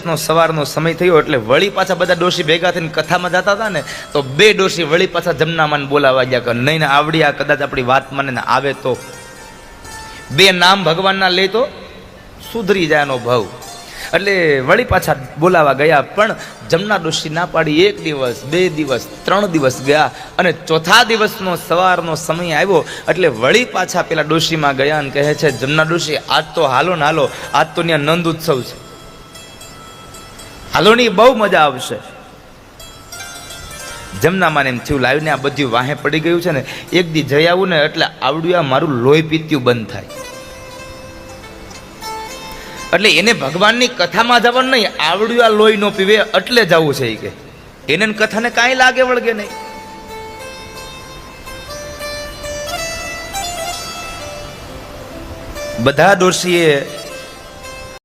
દિવસનો સવારનો સમય થયો એટલે વળી પાછા બધા ડોશી ભેગા થઈને કથામાં જતા હતા ને, તો બે ડોશી વળી પાછા જમનામાને બોલાવા ગયા કે નહીં ને આવડી આ કદાચ આપણી વાત માને ને આવે તો બે નામ ભગવાનના લે તો સુધરી જાય એનો ભાવ. એટલે વળી પાછા બોલાવા ગયા, પણ જમના ડોશી ના પાડી. 1 દિવસ 2 દિવસ 3 દિવસ ગયા અને ચોથા દિવસનો સવારનો સમય આવ્યો એટલે વળી પાછા પેલા ડોશીમાં ગયા અને કહે છે, જમના ડોશી આજ તો હાલો ને હાલો, આજ તો ત્યાં નંદ ઉત્સવ છે, હાલો ની બહુ મજા આવશે. જમનામાં એમ થયું લાવીને આ બધું વાહે પડી ગયું છે ને, એક દી જઈ આવું ને એટલે આવડ્યું આ મારું લોહી પીત્યું બંધ થાય. એટલે એને ભગવાનની કથામાં જવાનું નહીં, આવડ્યું આ લોહી નો પીવે એટલે જવું છે કે એને કથાને કાંઈ લાગે વળગે નહીં. બધા ડોશીએ